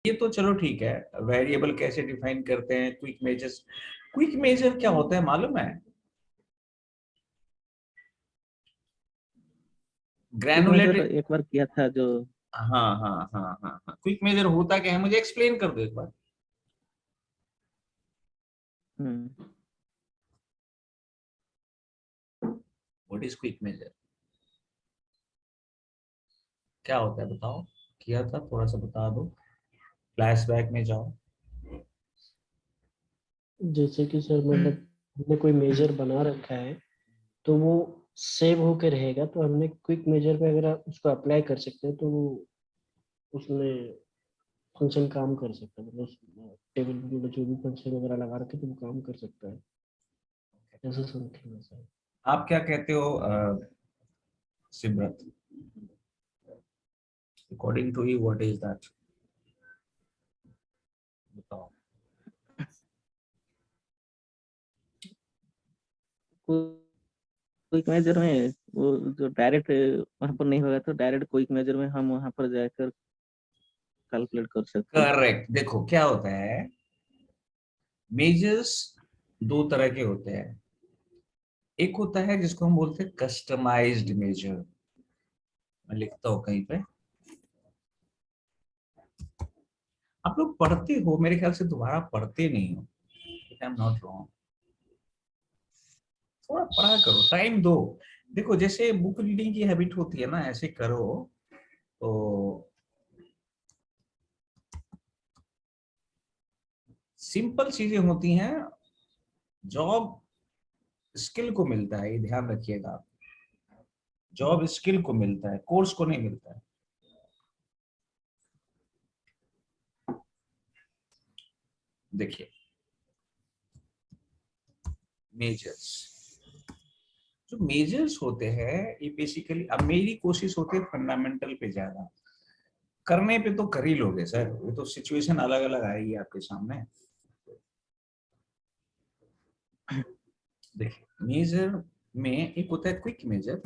ये तो चलो ठीक है, वेरिएबल कैसे डिफाइन करते हैं, क्विक मेजर्स। क्विक मेजर क्या होता है मालूम है? Quick measure granulated. एक बार किया था जो। हाँ हाँ हाँ हाँ हाँ, क्विक मेजर होता क्या है, मुझे एक्सप्लेन कर दो एक बार। Hmm. What is quick measure? क्या होता है बताओ, किया था थोड़ा सा बता दो, फ्लैशबैक में जाओ। जैसे कि सर मतलब हमने कोई मेजर बना रखा है तो वो सेव होके रहेगा, तो हमने क्विक मेजर पे अगर आप उसको अप्लाई कर सकते हैं तो वो उसमें फंक्शन काम कर सकता है, मतलब टेबल में जो भी फंक्शन वगैरह लगा रखे तो वो काम कर सकता है, ऐसा समथिंग है सर। आप क्या कहते हो Simrat? According to you what is that, बताओ। क्विक मेजर में वो जो डायरेक्ट वहां पर नहीं होगा, तो डायरेक्ट क्विक मेजर में हम वहां पर जाकर कैलकुलेट कर सकते हैं। करेक्ट। देखो क्या होता है, मेजर्स दो तरह के होते हैं। एक होता है जिसको हम बोलते हैं कस्टमाइज्ड मेजर, मैं लिखता हूँ कहीं पे, आप लोग पढ़ते हो मेरे ख्याल से, दोबारा पढ़ते नहीं हो, आई एम नॉट रॉन्ग। थोड़ा पढ़ा करो, टाइम दो। देखो जैसे बुक रीडिंग की हैबिट होती है ना, ऐसे करो तो सिंपल चीजें होती हैं। जॉब स्किल को मिलता है, ये ध्यान रखिएगा, जॉब स्किल को मिलता है, कोर्स को नहीं मिलता है। देखिए मेजर्स, जो मेजर्स होते हैं ये बेसिकली, अब मेरी कोशिश होती है फंडामेंटल पे ज्यादा करने पे, तो कर ही लोगे सर, वो तो सिचुएशन अलग अलग आएगी आपके सामने। देखिए मेजर में एक होता है क्विक मेजर,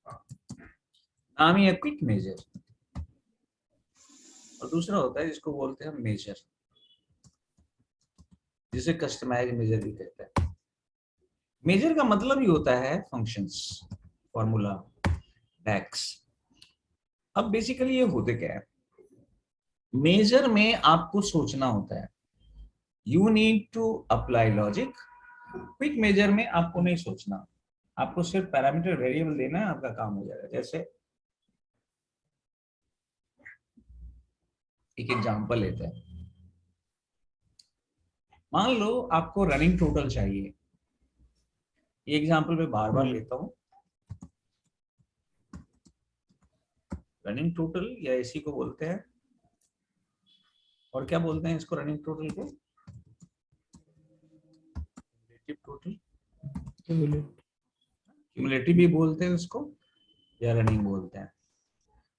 नाम ही है क्विक मेजर, और दूसरा होता है जिसको बोलते हैं मेजर, जिसे कस्टमाइज मेजर भी कहते हैं। मेजर का मतलब ही होता है फंक्शंस, फॉर्मूला, डैक्स। अब बेसिकली ये होते क्या है, मेजर में आपको सोचना होता है, you need to apply logic. Quick measure में आपको नहीं सोचना, आपको सिर्फ पैरामीटर वेरिएबल देना है, आपका काम हो जाएगा। जैसे एक एग्जांपल लेते हैं, मान लो आपको रनिंग टोटल चाहिए, ये एग्जांपल मैं बार बार लेता हूँ। रनिंग टोटल या इसी को बोलते हैं, और क्या बोलते हैं इसको, रनिंग टोटल को टोटल, क्यूमुलेटिव भी बोलते हैं उसको, या रनिंग बोलते हैं।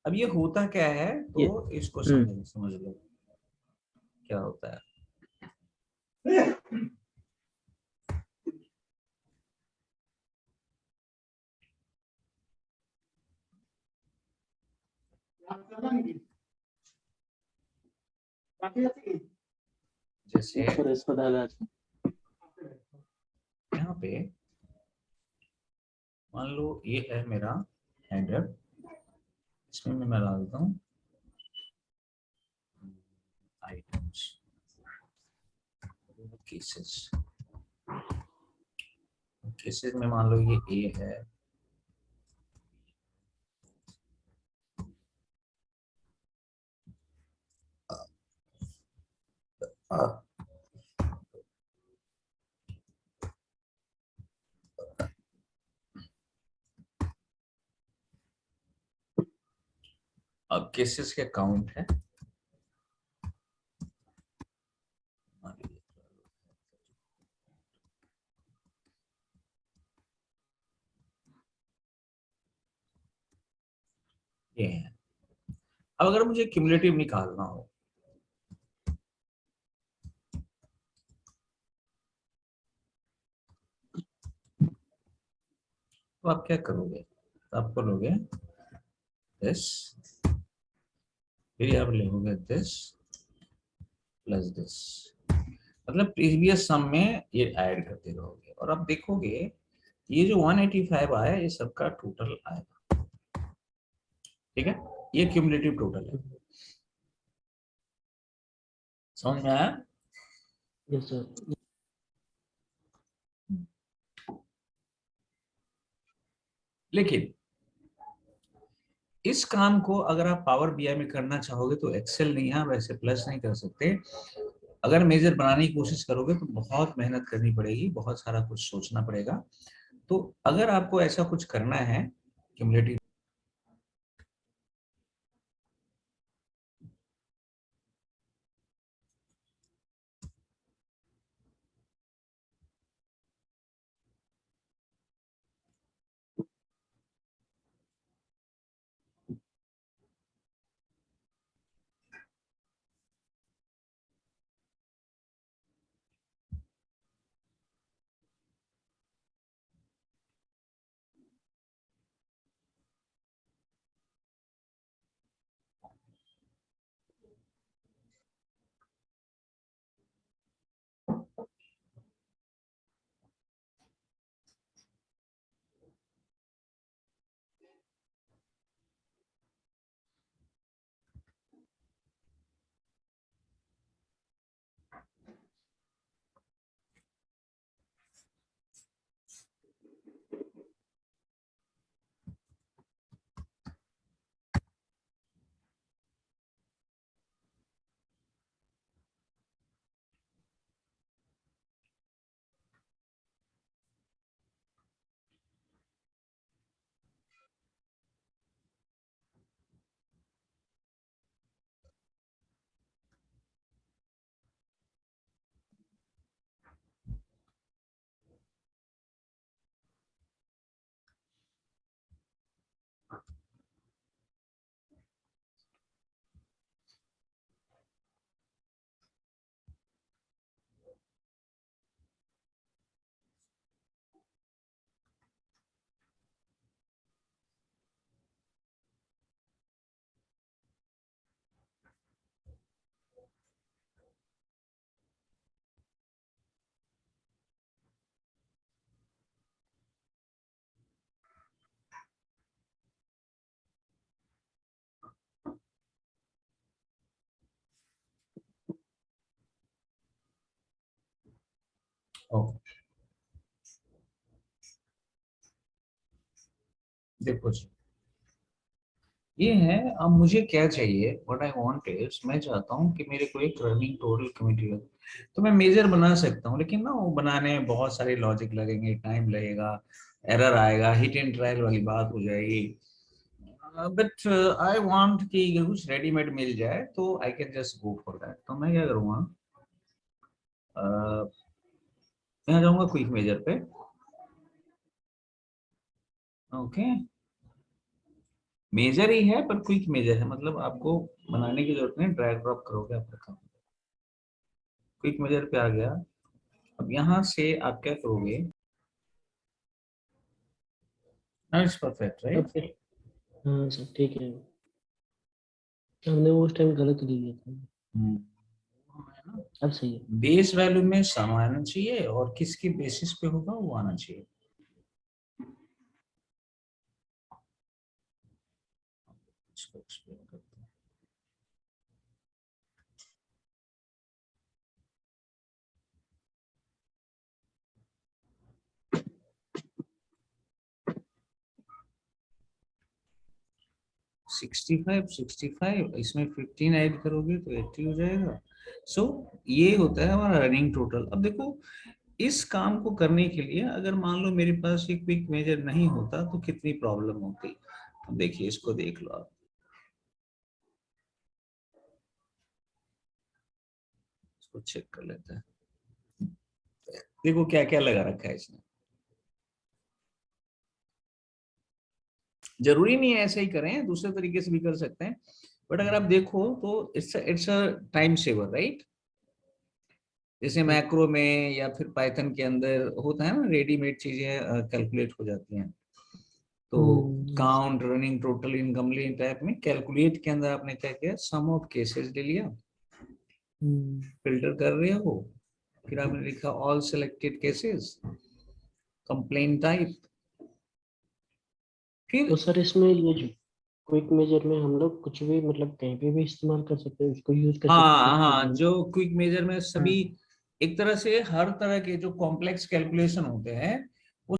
अब ये होता क्या है, ये तो इसको हम्म समझ समझ लो क्या होता है। जैसे यहाँ पे मान लो ये है मेरा हेडर, इसमें मैं डालता हूँ आइटम्स, केसेस। केसेस में मान लो ये ए है, अब केसेस के काउंट है, ये है। अब अगर मुझे क्यूमुलेटिव निकालना हो, तो आप क्या करोगे, तो आप करोगे दिस, फिर आप लिखोगे दिस, प्लस दिस, मतलब प्रीवियस सम में ये ऐड करते रहोगे और अब देखोगे ये जो 185 आया ये सबका टोटल आएगा, ठीक है, ये क्यूमुलेटिव टोटल है। समझ में आया? Yes sir. लेकिन इस काम को अगर आप पावर बीआई में करना चाहोगे तो एक्सेल नहीं है, वैसे प्लस नहीं कर सकते। अगर मेजर बनाने की कोशिश करोगे तो बहुत मेहनत करनी पड़ेगी, बहुत सारा कुछ सोचना पड़ेगा। तो अगर आपको ऐसा कुछ करना है क्यूमुलेटिव, देखो जी ये है। अब मुझे क्या चाहिए, व्हाट आई वांट इज, मैं चाहता हूँ कि मेरे को एक रनिंग टोटल कमिटी हो, तो मैं मेजर बना सकता हूँ, लेकिन ना वो बनाने में बहुत सारे लॉजिक लगेंगे, टाइम लगेगा, एरर आएगा, हिट एंड ट्रायल वाली बात हो जाएगी। बट आई वांट कि कुछ रेडीमेड मिल जाए तो I can just go for that. तो मैं क्या करूँगा, यहाँ जाऊंगा क्विक मेजर पे, ओके, मेजर ही है पर क्विक मेजर है, मतलब आपको बनाने की जरूरत नहीं, ड्रैग ड्रॉप करोगे आपका काम। क्विक मेजर पे आ गया। अब यहाँ से आप क्या करोगे, इट्स परफेक्ट अब राइट। फिर हाँ सर ठीक है, हमने वो उस टाइम गलत ले लिया था, अब सही है। बेस वैल्यू में सम आना चाहिए और किसके बेसिस पे होगा वो आना चाहिए। इसको एक्सप्लेन करते हैं। सिक्सटी फाइव इसमें 15 ऐड करोगे तो 80 हो जाएगा। सो ये होता है हमारा रनिंग टोटल। अब देखो इस काम को करने के लिए अगर मान लो मेरे पास एक क्विक मेजर नहीं होता तो कितनी प्रॉब्लम होती। अब देखिए इसको देख लो आप, इसको चेक कर लेते हैं। देखो क्या क्या लगा रखा है इसने। जरूरी नहीं है ऐसे ही करें, दूसरे तरीके से भी कर सकते हैं, बट अगर आप देखो तो it's a time saver right. जैसे मैक्रो में या फिर पाइथन के अंदर होता है ना, रेडीमेड चीजें कैलकुलेट हो जाती हैं। तो yes। Count, running total, incomplete type में कैलकुलेट के अंदर आपने क्या किया, सम ऑफ केसेस ले लिया फिल्टर कर रहे हो, फिर आपने लिखा all selected cases, complaint type, फिर तो सर इसमें ये जो क्विक मेजर में हम लोग कुछ भी मतलब कहीं पे भी इस्तेमाल कर सकते हैं, उसको यूज कर सकते हाँ हैं हाँ, कुछ जो क्विक मेजर में सभी एक तरह से हर तरह के जो कॉम्प्लेक्स कैलकुलेशन होते हैं